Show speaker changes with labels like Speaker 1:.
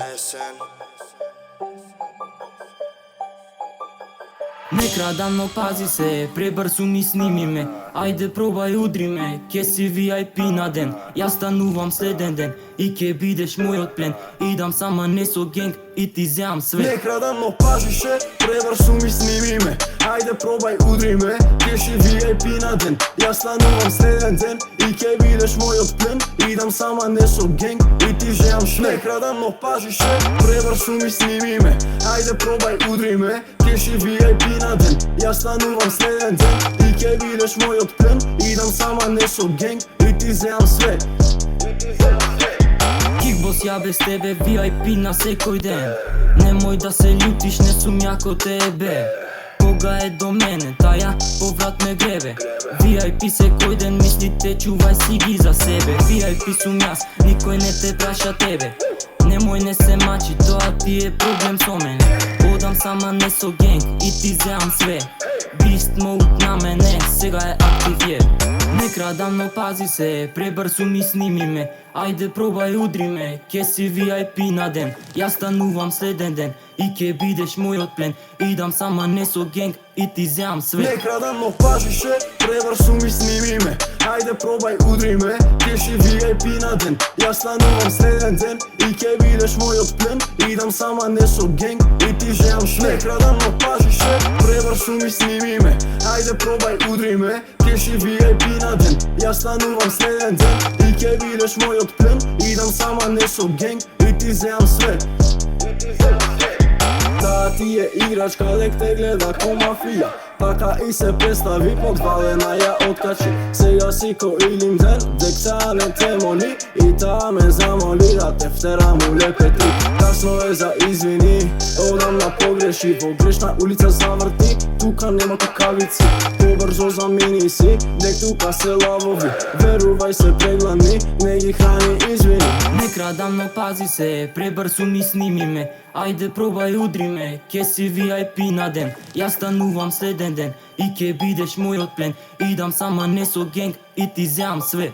Speaker 1: Esen.
Speaker 2: Ne kradam, no pazi se, prebързо ми сними ме. Ajde probaj udri me, kje si VIP na den. Ja станувам следен ден и ке бидеш мојот плен. Идам сама не со генг и ти земам све.
Speaker 3: Не крадам, но пазише, пребързо ми сними ме. Ajde probaj udri me, kje si VIP na den. Ja станувам следен ден и ке бидеш мојот плен. Идам сама не со генг и ти земам све. Не крадам, но пазише, пребързо ми сними ме. Ajde probaj udri me, kje si VIP na den. Ja станувам следен ден и ке бидеш мојот плен. Идам сама не со генг и ти земам све.
Speaker 2: Кикбос ја без тебе, VIP на секој ден. Немој да се љутиш, не сум ја ко тебе. Кога е до мене, таја поврат ме гребе. VIP секој ден, мислите чувај си ги за себе. VIP сум јас, никој не те праша тебе. Немој не се мачи, тоа ти е проблем со мене. Одам сама не со генг и ти земам све. Бист моут на мене, сега е активје. Не крадам, но пази се, пребързо ми сними ме. Ajde probaj udri me, kje si VIP na den. Ja станувам следен ден и ке бидеш мојот плен. Идам сама не со генг и ти земам све.
Speaker 3: Не крадам, но пазише, пребързо ми сними ме. Ajde probaj udri me, kje si VIP na den. Ja станувам следен ден и ке бидеш мојот плен. Идам сама не со генг и ти земам све. Не крадам, но пазише, пребързо ми сними ме. Ajde probaj udri me, kje si VIP na den. Ja станувам следен ден и ке бидеш мојот плен. Идам сама не со генг и ти земам све. Таа ти е играчка, дек те гледа ко мафија. Така и се представи, подвалена ја откачи. Сега си ко Илим ден, дек таа не те моли. И таа ме замоли да те втера му лепети. Касно е за извини, одам на погреши. Во грешна улица заврти, тука нема кукавици. Побрзо замини си, дек тука се лавови. Верувај се преглани, не ги храни извини.
Speaker 2: Не крадам, но пази се, пребързо ми сними ме. Ajde probaj udri me, kje si VIP na den. Ja станувам следен ден и ке бидеш мојот плен. Идам сама не со генг и ти земам све.